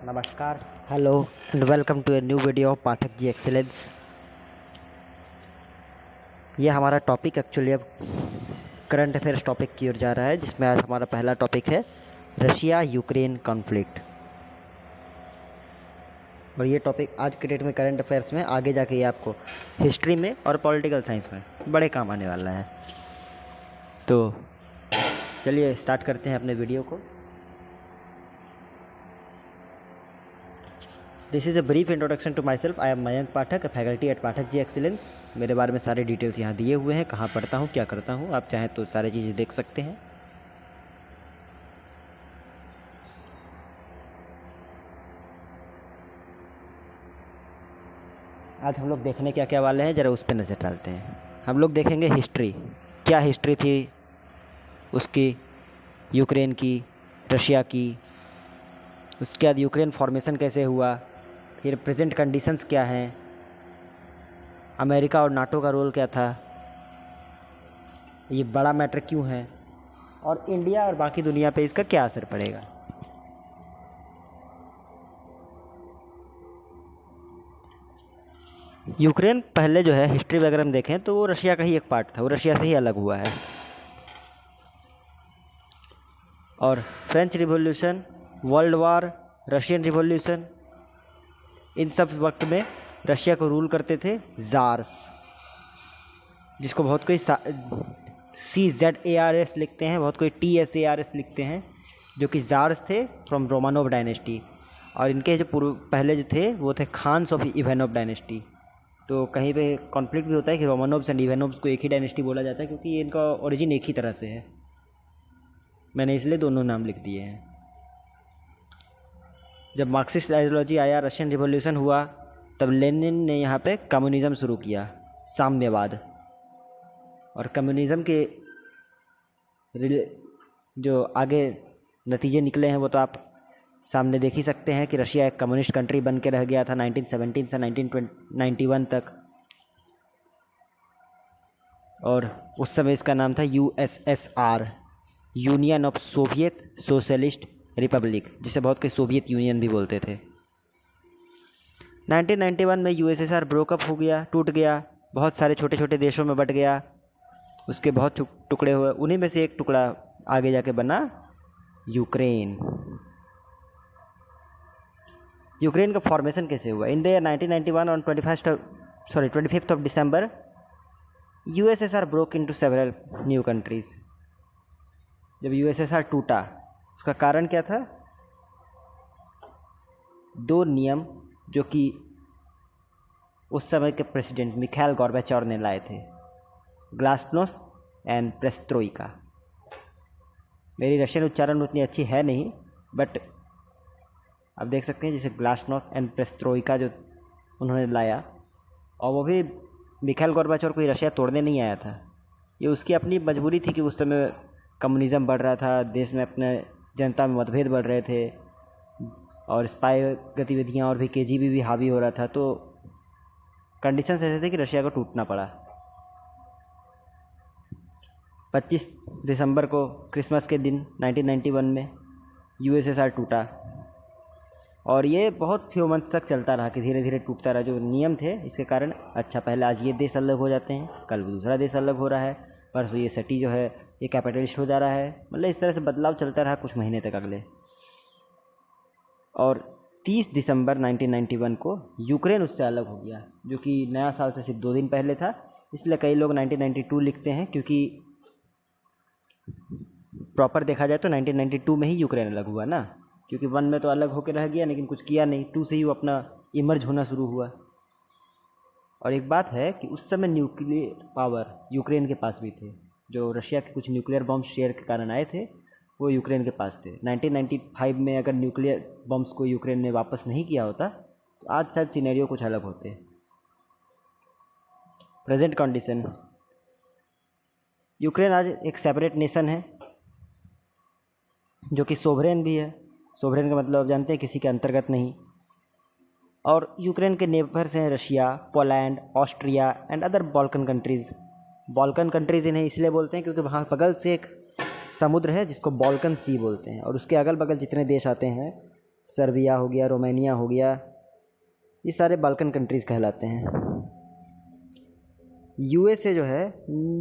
नमस्कार, hello and welcome to a new video of Pathak ji excellence. ये हमारा टॉपिक एक्चुअली अब करंट अफेयर्स टॉपिक की ओर जा रहा है, जिसमें आज हमारा पहला टॉपिक है रशिया यूक्रेन कॉन्फ्लिक्ट। और ये टॉपिक आज के डेट में करंट अफेयर्स में आगे जाके ये आपको हिस्ट्री में और पॉलिटिकल साइंस में बड़े काम आने वाला है। तो चलिए स्टार्ट करते हैं अपने वीडियो को। This is a brief introduction to myself. I am Mayank Pathak, a faculty at Pathak ji excellence. मेरे बारे में सारे डिटेल्स यहाँ दिए हुए हैं, कहाँ पढ़ता हूँ, क्या करता हूँ। आप चाहें तो सारी चीज़ें देख सकते हैं। आज हम लोग देखने क्या क्या वाले हैं, ज़रा उस पर नज़र डालते हैं। हम लोग देखेंगे हिस्ट्री, क्या हिस्ट्री थी उसकी, यूक्रेन की, रशिया की। उसके बाद यूक्रेन फॉर्मेशन कैसे हुआ, फिर प्रेजेंट कंडीशंस क्या हैं, अमेरिका और नाटो का रोल क्या था, ये बड़ा मैटर क्यों है, और इंडिया और बाकी दुनिया पे इसका क्या असर पड़ेगा। यूक्रेन पहले जो है हिस्ट्री वगैरह में देखें तो वो रशिया का ही एक पार्ट था, वो रशिया से ही अलग हुआ है। और French revolution, world war, Russian revolution, इन सब वक्त में रशिया को रूल करते थे ज़ार्स, जिसको बहुत कोई CZARS लिखते हैं, बहुत कोई TSARS लिखते हैं, जो कि ज़ार्स थे फ्रॉम रोमानोव डायनेस्टी। और इनके जो पूर्व पहले जो थे वो थे खान्स ऑफ इवानोव डायनेस्टी। तो कहीं पे कॉन्फ्लिक्ट भी होता है कि रोमानोव्स एंड इवानोव्स को एक ही डायनेस्टी बोला जाता है, क्योंकि ये इनका ओरिजिन एक ही तरह से है। मैंने इसलिए दोनों नाम लिख दिए हैं। जब मार्क्सिस्ट आइडियोलॉजी आया, रशियन रिवॉल्यूशन हुआ, तब लेनिन ने यहाँ पे कम्युनिज़्म शुरू किया, साम्यवाद। और कम्युनिज़्म के जो आगे नतीजे निकले हैं वो तो आप सामने देख ही सकते हैं कि रशिया एक कम्युनिस्ट कंट्री बन के रह गया था 1917 से 1991 तक। और उस समय इसका नाम था USSR, union of Soviet socialist Republic, जिसे बहुत कोई सोवियत यूनियन भी बोलते थे। 1991 में USSR ब्रोकअप हो गया, टूट गया, बहुत सारे छोटे छोटे देशों में बट गया, उसके बहुत टुकड़े हुए। उन्हीं में से एक टुकड़ा आगे जाके बना यूक्रेन। यूक्रेन का फॉर्मेशन कैसे हुआ? In the year 1991 on 25th of December USSR broke into several new countries. जब USSR टूटा, उसका कारण क्या था? दो नियम जो कि उस समय के प्रेसिडेंट मिखाइल गोर्बाचोव ने लाए थे, ग्लास्नोस्ट एंड पेरेस्ट्रोइका। मेरी रशियन उच्चारण उतनी अच्छी है नहीं, बट आप देख सकते हैं जैसे ग्लास्नोस्ट एंड पेरेस्ट्रोइका जो उन्होंने लाया। और वो भी मिखाइल गोर्बाचोव कोई रशिया तोड़ने नहीं आया था, ये उसकी अपनी मजबूरी थी कि उस समय कम्युनिज़्म बढ़ रहा था, देश में अपने जनता में मतभेद बढ़ रहे थे, और स्पाई गतिविधियाँ और भी KGB भी हावी हो रहा था। तो कंडीशंस ऐसे थे कि रशिया को टूटना पड़ा। 25 दिसंबर को क्रिसमस के दिन 1991 में USSR टूटा। और ये बहुत फ्यू मंथ्स तक चलता रहा कि धीरे धीरे टूटता रहा। जो नियम थे इसके कारण, अच्छा पहले आज ये देश अलग हो जाते हैं, कल दूसरा देश अलग हो रहा है, परसों ये सिटी जो है ये कैपिटलिस्ट हो जा रहा है, मतलब इस तरह से बदलाव चलता रहा कुछ महीने तक अगले। और 30 दिसंबर 1991 को यूक्रेन उससे अलग हो गया, जो कि नया साल से सिर्फ 2 दिन पहले था। इसलिए कई लोग 1992 लिखते हैं, क्योंकि प्रॉपर देखा जाए तो 1992 में ही यूक्रेन अलग हुआ ना, क्योंकि 1 में तो अलग होकर रह गया लेकिन कुछ किया नहीं, 2 से ही वो अपना इमर्ज होना शुरू हुआ। और एक बात है कि उस समय न्यूक्लियर पावर यूक्रेन के पास भी थे। जो रशिया के कुछ न्यूक्लियर बम शेयर के कारण आए थे वो यूक्रेन के पास थे। 1995 में अगर न्यूक्लियर बम्स को यूक्रेन ने वापस नहीं किया होता तो आज शायद सिनेरियो कुछ अलग होते। प्रेजेंट कंडीशन, यूक्रेन आज एक सेपरेट नेशन है, जो कि सोवरेन भी है। सोवरेन का मतलब आप जानते हैं, किसी के अंतर्गत नहीं। और यूक्रेन के नेबर्स हैं Russia, Poland, Austria and other Balkan countries. Balkan countries इन्हें इसलिए बोलते हैं क्योंकि वहाँ बगल से एक समुद्र है जिसको बॉल्कन सी बोलते हैं, और उसके अगल बगल जितने देश आते हैं सर्बिया हो गया, रोमानिया हो गया, ये सारे बाल्कन कंट्रीज़ कहलाते हैं। यूएसए जो है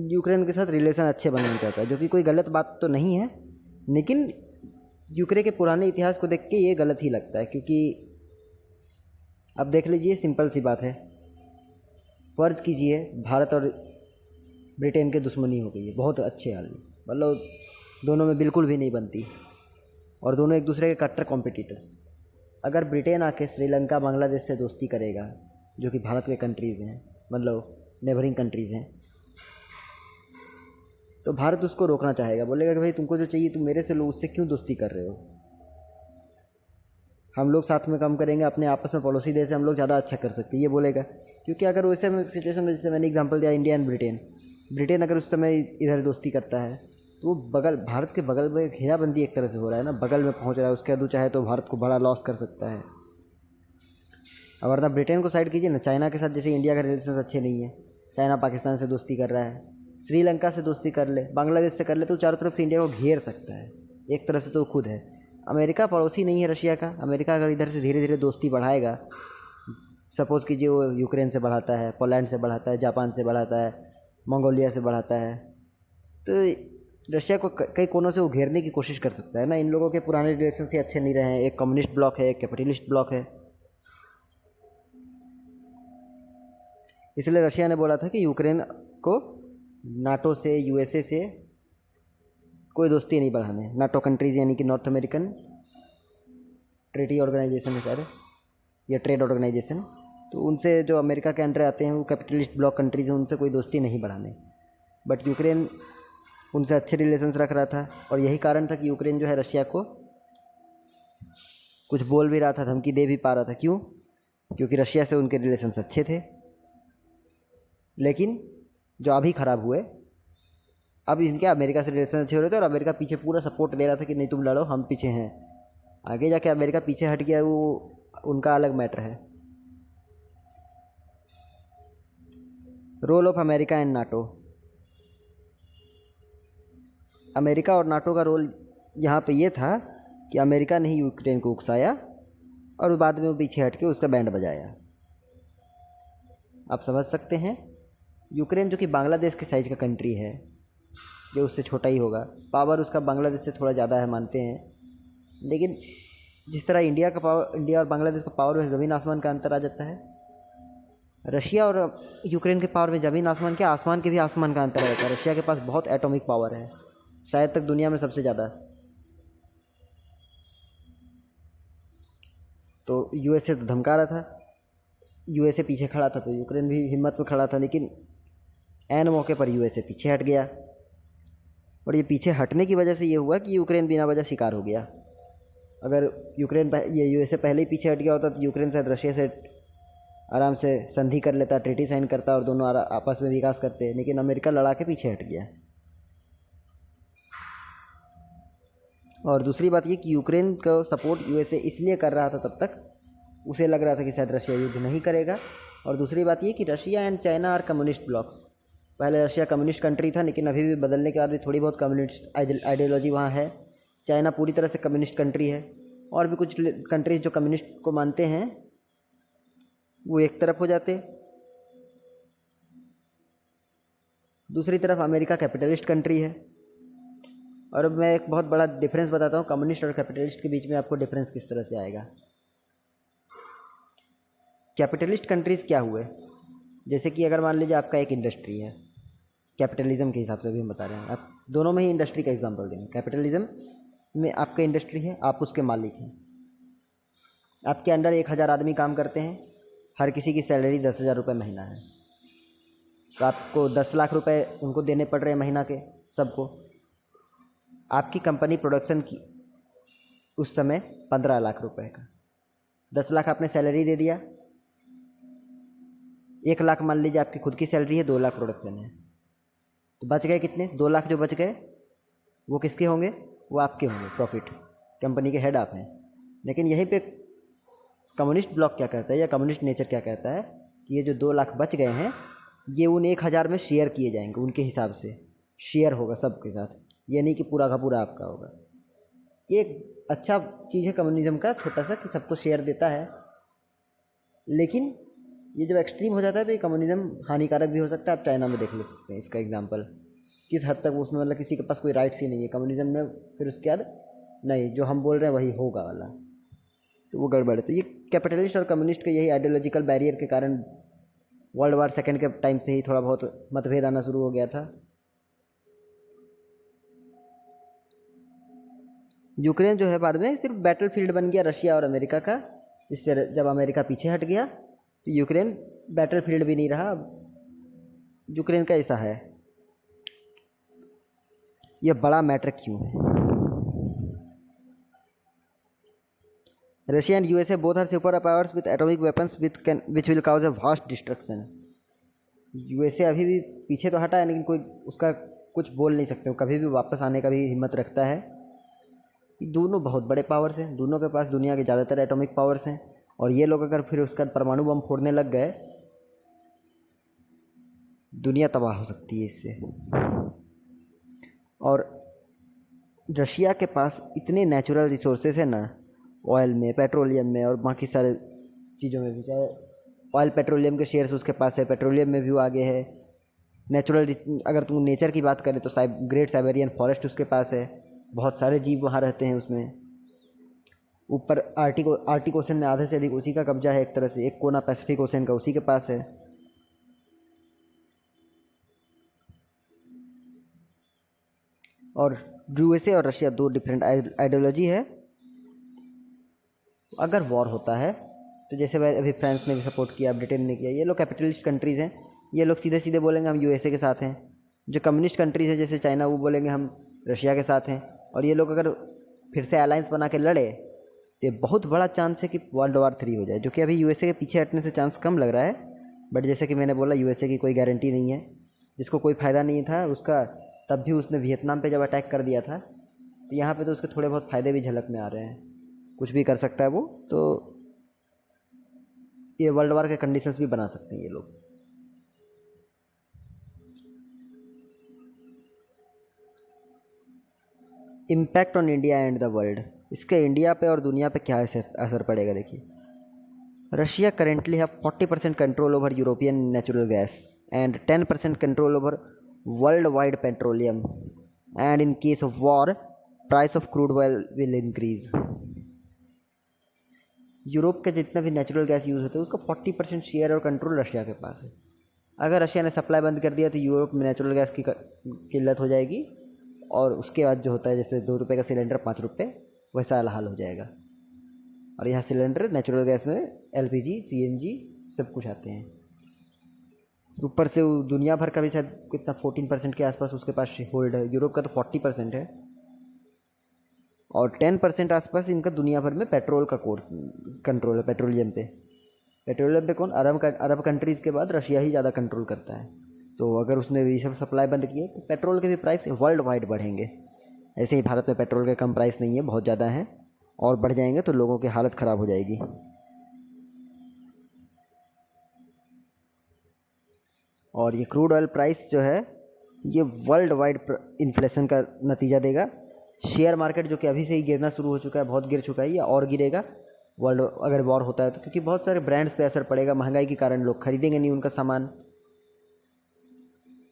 यूक्रेन के साथ रिलेशन अच्छे बनाना चाहता है, जो कि कोई गलत बात तो नहीं है, लेकिन यूक्रेन के पुराने इतिहास को देख के ये गलत ही लगता है। क्योंकि अब देख लीजिए, सिंपल सी बात है, फ़र्ज़ कीजिए भारत और ब्रिटेन के दुश्मनी हो गई है बहुत अच्छे हाल में, मतलब दोनों में बिल्कुल भी नहीं बनती और दोनों एक दूसरे के कट्टर कॉम्पिटिटर्स। अगर ब्रिटेन आके श्रीलंका बांग्लादेश से दोस्ती करेगा, जो कि भारत के कंट्रीज़ हैं, मतलब नेबरिंग कंट्रीज़ हैं, तो भारत उसको रोकना चाहेगा, बोलेगा कि भाई तुमको जो चाहिए तुम मेरे से लो, उससे क्यों दोस्ती कर रहे हो, हम लोग साथ में काम करेंगे, अपने आपस में पड़ोसी देश से हम लोग ज़्यादा अच्छा कर सकते हैं, ये बोलेगा। क्योंकि अगर वैसे में सिचुएशन में, जैसे मैंने एग्जांपल दिया इंडिया एंड ब्रिटेन अगर उस समय इधर दोस्ती करता है, तो वो बगल भारत के बगल में घेराबंदी एक तरह से हो रहा है ना, बगल में पहुंच रहा है, उसके बाद चाहे तो भारत को बड़ा लॉस कर सकता है। अब वरना ब्रिटेन को साइड कीजिए ना, चाइना के साथ जैसे इंडिया का रिलेशन अच्छे नहीं है, चाइना पाकिस्तान से दोस्ती कर रहा है, श्रीलंका से दोस्ती कर ले, बांग्लादेश से कर ले, तो चारों तरफ से इंडिया को घेर सकता है। एक तरफ से तो खुद है, अमेरिका पड़ोसी नहीं है रशिया का। अमेरिका अगर इधर से धीरे धीरे दोस्ती बढ़ाएगा, सपोज़ कीजिए वो यूक्रेन से बढ़ाता है, पोलैंड से बढ़ाता है, जापान से बढ़ाता है, मंगोलिया से बढ़ाता है, तो रशिया को कई कोनों से वो घेरने की कोशिश कर सकता है ना। इन लोगों के पुराने रिलेशन से अच्छे नहीं रहे हैं, एक कम्युनिस्ट ब्लॉक है, एक कैपिटलिस्ट ब्लॉक है। इसलिए रशिया ने बोला था कि यूक्रेन को नाटो से, यूएसए से कोई दोस्ती नहीं बढ़ाने। नाटो कंट्रीज़ यानी कि नॉर्थ अमेरिकन ट्रेडी ऑर्गेनाइजेशन है शायद, या ट्रेड ऑर्गेनाइजेशन, तो उनसे जो अमेरिका के अंडर आते हैं वो कैपिटलिस्ट ब्लॉक कंट्रीज़ हैं, उनसे कोई दोस्ती नहीं बढ़ाने। बट यूक्रेन उनसे अच्छे रिलेशंस रख रहा था, और यही कारण था कि यूक्रेन जो है रशिया को कुछ बोल भी रहा था, धमकी दे भी पा रहा था। क्यों? क्योंकि रशिया से उनके रिलेशंस अच्छे थे। लेकिन जो अभी ख़राब हुए, अब इनके अमेरिका से रिलेशन अच्छे हो रहे थे और अमेरिका पीछे पूरा सपोर्ट दे रहा था कि नहीं तुम लड़ो, हम पीछे हैं। आगे जाके अमेरिका पीछे हट गया, वो उनका अलग मैटर है। Role of America and NATO. America और नाटो का रोल यहाँ पे ये था कि अमेरिका ने ही यूक्रेन को उकसाया और बाद में वो पीछे हट के उसका बैंड बजाया। आप समझ सकते हैं, यूक्रेन जो कि बांग्लादेश के साइज़ का कंट्री है, जो उससे छोटा ही होगा, पावर उसका बांग्लादेश से थोड़ा ज़्यादा है मानते हैं, लेकिन जिस तरह इंडिया का पावर, इंडिया और बांग्लादेश का पावर में ज़मीन आसमान का अंतर आ जाता है, रशिया और यूक्रेन के पावर में ज़मीन आसमान क्या, आसमान के भी आसमान का अंतर आ जाता है। रशिया के पास बहुत एटॉमिक पावर है, शायद तक दुनिया में सबसे ज़्यादा। तो यूएसए तो धमका रहा था, यूएसए पीछे खड़ा था, तो यूक्रेन भी हिम्मत में खड़ा था, लेकिन ऐन मौके पर यूएसए पीछे हट गया। और ये पीछे हटने की वजह से ये हुआ कि यूक्रेन बिना वजह शिकार हो गया। अगर ये यूएसए पहले ही पीछे हट गया होता तो यूक्रेन शायद रशिया से आराम से संधि कर लेता, ट्रीटी साइन करता और दोनों आपस में विकास करते, लेकिन अमेरिका लड़ा के पीछे हट गया। और दूसरी बात ये कि यूक्रेन का सपोर्ट यूएसए इसलिए कर रहा था, तब तक उसे लग रहा था कि शायद रशिया युद्ध नहीं करेगा। और दूसरी बात ये कि Russia and China are communist blocs. पहले रशिया कम्युनिस्ट कंट्री था, लेकिन अभी भी बदलने के बाद भी थोड़ी बहुत कम्युनिस्ट आइडियोलॉजी वहाँ है। चाइना पूरी तरह से कम्युनिस्ट कंट्री है, और भी कुछ कंट्रीज जो कम्युनिस्ट को मानते हैं वो एक तरफ हो जाते। दूसरी तरफ अमेरिका कैपिटलिस्ट कंट्री है। और अब मैं एक बहुत बड़ा डिफरेंस बताता हूँ कम्युनिस्ट और कैपिटलिस्ट के बीच में, आपको डिफरेंस किस तरह से आएगा। कैपिटलिस्ट कंट्रीज़ क्या हुए, जैसे कि अगर मान लीजिए आपका एक इंडस्ट्री है, कैपिटलिज्म के हिसाब से भी हम बता रहे हैं, आप दोनों में ही इंडस्ट्री का एग्जांपल देंगे। कैपिटलिज्म में आपका इंडस्ट्री है, आप उसके मालिक हैं, आपके अंडर 1000 आदमी काम करते हैं, हर किसी की सैलरी 10,000 रुपये महीना है, तो आपको 10 लाख रुपए उनको देने पड़ रहे हैं महीना के सबको। आपकी कंपनी प्रोडक्शन की उस समय 15 लाख रुपए का, 10 लाख आपने सैलरी दे दिया, 1 लाख मान लीजिए आपकी खुद की सैलरी है, 2 लाख प्रोडक्शन है, तो बच गए कितने? 2 लाख जो बच गए वो किसके होंगे? वो आपके होंगे, प्रॉफिट, कंपनी के हेड आप हैं। लेकिन यहीं पे कम्युनिस्ट ब्लॉक क्या कहता है, या कम्युनिस्ट नेचर क्या कहता है कि ये जो 2 लाख बच गए हैं ये उन 1000 में शेयर किए जाएंगे, उनके हिसाब से शेयर होगा सबके साथ, ये नहीं कि पूरा का पूरा आपका होगा। ये अच्छा चीज़ है कम्युनिज्म का, छोटा सा, कि सबको शेयर देता है, लेकिन ये जब एक्सट्रीम हो जाता है तो ये कम्युनिज्म हानिकारक भी हो सकता है। आप चाइना में देख ले सकते हैं इसका एग्जांपल, किस हद तक उसमें मतलब किसी के पास कोई राइट्स ही नहीं है कम्युनिज्म में, फिर उसके बाद नहीं जो हम बोल रहे हैं वही होगा वाला, तो वो गड़बड़ है। तो ये कैपिटलिस्ट और कम्युनिस्ट के यही आइडियोलॉजिकल बैरियर के कारण वर्ल्ड वार सेकेंड के टाइम से ही थोड़ा बहुत मतभेद आना शुरू हो गया था। यूक्रेन जो है बाद में सिर्फ बैटल फील्ड बन गया रशिया और अमेरिका का, इससे जब अमेरिका पीछे हट गया तो यूक्रेन बैटल फील्ड भी नहीं रहा। यूक्रेन का ऐसा है, ये बड़ा मैटर क्यों है? Russia and USA both are super powers with atomic weapons which will cause a vast destruction. USA अभी भी पीछे तो हटा है, लेकिन कोई उसका कुछ बोल नहीं सकते, वो कभी भी वापस आने का भी हिम्मत रखता है। दोनों बहुत बड़े पावर्स हैं, दोनों के पास दुनिया के ज़्यादातर एटॉमिक पावर्स हैं, और ये लोग अगर फिर उसका परमाणु बम फोड़ने लग गए, दुनिया तबाह हो सकती है इससे। और रशिया के पास इतने नेचुरल रिसोर्सेज हैं ना, ऑयल में, पेट्रोलियम में और बाकी सारे चीज़ों में भी, चाहे ऑयल पेट्रोलियम के शेयर्स उसके पास है, पेट्रोलियम में भी वो आगे है। नेचुरल, अगर तुम नेचर की बात करें तो ग्रेट साइबेरियन फॉरेस्ट उसके पास है, बहुत सारे जीव वहाँ रहते हैं उसमें। ऊपर आर्टिक ओशन में आधे से अधिक उसी का कब्जा है, एक तरह से एक कोना पैसिफिक ओशन का उसी के पास है। और यूएसए और रशिया दो डिफरेंट आइडियोलॉजी है। अगर वॉर होता है तो जैसे भाई अभी फ्रांस ने भी सपोर्ट किया, ब्रिटेन ने किया, ये लोग कैपिटलिस्ट कंट्रीज़ हैं, ये लोग सीधे सीधे बोलेंगे हम यूएसए के साथ हैं। जो कम्युनिस्ट कंट्रीज़ है जैसे चाइना, वो बोलेंगे हम रशिया के साथ हैं। और ये लोग अगर फिर से अलायंस बना के लड़े तो बहुत बड़ा चांस है कि वर्ल्ड वार 3 हो जाए, जो कि अभी यूएसए के पीछे हटने से चांस कम लग रहा है। बट जैसे कि मैंने बोला, यूएसए की कोई गारंटी नहीं है, जिसको कोई फ़ायदा नहीं था उसका, तब भी उसने वियतनाम पे जब अटैक कर दिया था, तो यहाँ पे तो उसके थोड़े बहुत फ़ायदे भी झलक में आ रहे हैं, कुछ भी कर सकता है वो। तो ये वर्ल्ड वार के कंडीशंस भी बना सकते हैं ये लोग। Impact on India and the world, इसके इंडिया पे और दुनिया पे क्या असर पड़ेगा? देखिए, Russia currently have 40% control over European natural gas and 10% control over world wide petroleum, and in case of war price of crude oil will increase. Europe के जितना भी नेचुरल गैस यूज़ होता है उसका 40% शेयर और कंट्रोल रशिया के पास है। अगर रशिया ने सप्लाई बंद कर दिया तो यूरोप में नेचुरल गैस की किल्लत हो जाएगी, और उसके बाद जो होता है जैसे 2 रुपये का सिलेंडर 5 रुपये, वैसा हाल हो जाएगा। और यहाँ सिलेंडर नेचुरल गैस में एलपीजी, सीएनजी सब कुछ आते हैं। ऊपर से दुनिया भर का भी शायद कितना 14% के आसपास उसके पास होल्ड है, यूरोप का तो 40% है, और 10% आसपास इनका दुनिया भर में पेट्रोल का कंट्रोल है। पेट्रोलियम पे कौन? अरब कंट्रीज़ के बाद रशिया ही ज़्यादा कंट्रोल करता है। तो अगर उसने ये सब सप्लाई बंद किए तो पेट्रोल के भी प्राइस वर्ल्ड वाइड बढ़ेंगे। ऐसे ही भारत में पेट्रोल के कम प्राइस नहीं है, बहुत ज़्यादा है, और बढ़ जाएंगे तो लोगों की हालत ख़राब हो जाएगी। और ये क्रूड ऑयल प्राइस जो है ये वर्ल्ड वाइड इन्फ्लेशन का नतीजा देगा। शेयर मार्केट जो कि अभी से ही गिरना शुरू हो चुका है, बहुत गिर चुका है, या और गिरेगा वर्ल्ड अगर वॉर होता है तो, क्योंकि बहुत सारे ब्रांड्स पे असर पड़ेगा, महंगाई के कारण लोग खरीदेंगे नहीं उनका सामान।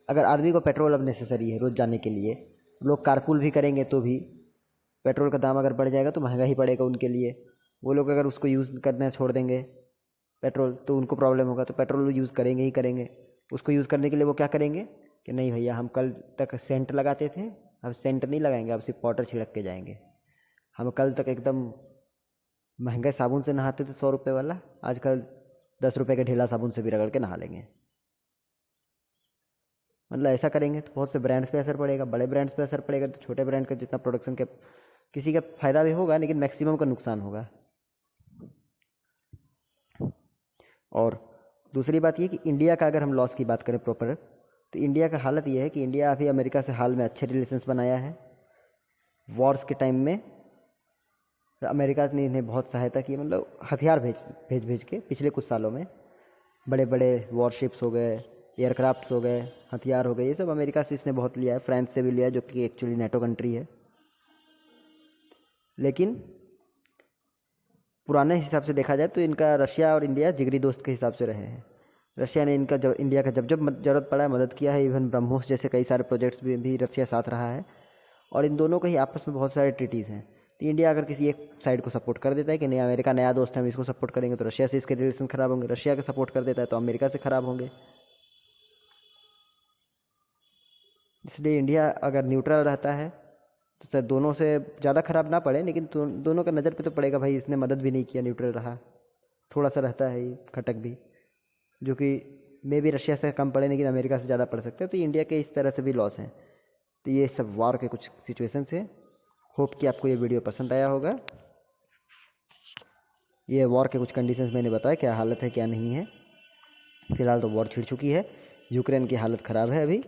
अगर आदमी को पेट्रोल अब नेसेसरी है रोज़ जाने के लिए, लोग कारपूल भी करेंगे तो भी पेट्रोल का दाम अगर बढ़ जाएगा तो महंगा ही पड़ेगा उनके लिए। वो लोग अगर उसको यूज़ करना छोड़ देंगे पेट्रोल तो उनको प्रॉब्लम होगा, तो पेट्रोल यूज़ करेंगे ही करेंगे। उसको यूज़ करने के लिए वो क्या करेंगे कि नहीं भैया, हम कल तक सेंट लगाते थे, अब सेंट नहीं लगाएंगे, अब सिर्फ पाउडर छिड़क के जाएंगे। हम कल तक एकदम महंगे साबुन से नहाते थे 100 रुपये वाला, आजकल 10 रुपये के ढीला साबुन से भी रगड़ के नहा लेंगे। मतलब ऐसा करेंगे तो बहुत से ब्रांड्स पे असर पड़ेगा, बड़े ब्रांड्स पे असर पड़ेगा, तो छोटे ब्रांड का जितना प्रोडक्शन के किसी का फ़ायदा भी होगा, लेकिन मैक्सिमम का नुकसान होगा। और दूसरी बात ये कि इंडिया का अगर हम लॉस की बात करें प्रॉपर, तो इंडिया का हालत ये है कि इंडिया अभी अमेरिका से हाल में अच्छे रिलेशंस बनाया है। वॉर्स के टाइम में अमेरिका ने इन्हें बहुत सहायता की, मतलब हथियार भेज के पिछले कुछ सालों में बड़े बड़े वॉरशिप्स हो गए, एयरक्राफ्ट्स हो गए, हथियार हो गए, ये सब अमेरिका से इसने बहुत लिया है। फ्रांस से भी लिया है जो कि एक्चुअली नेटो कंट्री है। लेकिन पुराने हिसाब से देखा जाए तो इनका रशिया और इंडिया जिगरी दोस्त के हिसाब से रहे हैं। रशिया ने इनका जब इंडिया का जब जब ज़रूरत पड़ा है मदद किया है। इवन ब्रह्मोस जैसे कई सारे प्रोजेक्ट्स में भी रशिया साथ रहा है। और इन दोनों के ही आपस में बहुत सारे ट्रीटीज़ हैं। तो इंडिया अगर किसी एक साइड को सपोर्ट कर देता है कि नहीं अमेरिका नया दोस्त है हम इसको सपोर्ट करेंगे, तो रशिया से इसके रिलेशन ख़राब होंगे। रशिया का सपोर्ट कर देता है तो अमेरिका से ख़राब होंगे। इसलिए इंडिया अगर न्यूट्रल रहता है तो शायद दोनों से ज़्यादा ख़राब ना पड़े, लेकिन दोनों का नज़र पे तो पड़ेगा भाई इसने मदद भी नहीं किया, न्यूट्रल रहा। थोड़ा सा रहता है ये खटक भी, जो कि मे भी रशिया से कम पड़े लेकिन अमेरिका से ज़्यादा पड़ सकते हैं। तो इंडिया के इस तरह से भी लॉस हैं। तो ये सब वॉर के कुछ सिचुएशन है। होप कि आपको ये वीडियो पसंद आया होगा। ये वॉर के कुछ कंडीशंस मैंने बताया, क्या हालत है क्या नहीं है। फिलहाल तो वॉर छिड़ चुकी है। यूक्रेन की हालत ख़राब है अभी,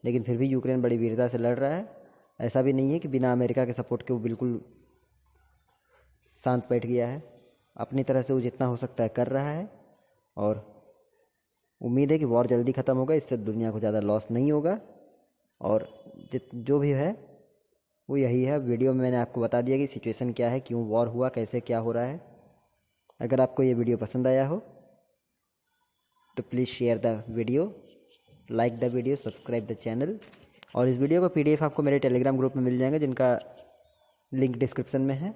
लेकिन फिर भी यूक्रेन बड़ी वीरता से लड़ रहा है। ऐसा भी नहीं है कि बिना अमेरिका के सपोर्ट के वो बिल्कुल शांत बैठ गया है। अपनी तरह से वो जितना हो सकता है कर रहा है। और उम्मीद है कि वॉर जल्दी ख़त्म होगा, इससे दुनिया को ज़्यादा लॉस नहीं होगा। और जो भी है वो यही है। वीडियो में मैंने आपको बता दिया कि सिचुएशन क्या है, क्यों वॉर हुआ, कैसे क्या हो रहा है। अगर आपको ये वीडियो पसंद आया हो तो please share the video, like the video, subscribe the channel. और इस वीडियो का PDF आपको मेरे टेलीग्राम ग्रुप में मिल जाएगा, जिनका लिंक डिस्क्रिप्शन में है।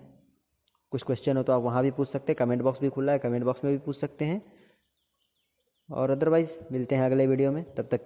कुछ क्वेश्चन हो तो आप वहाँ भी पूछ सकते हैं। कमेंट बॉक्स भी खुला है, कमेंट बॉक्स में भी पूछ सकते हैं। और अदरवाइज़ मिलते हैं अगले वीडियो में, तब तक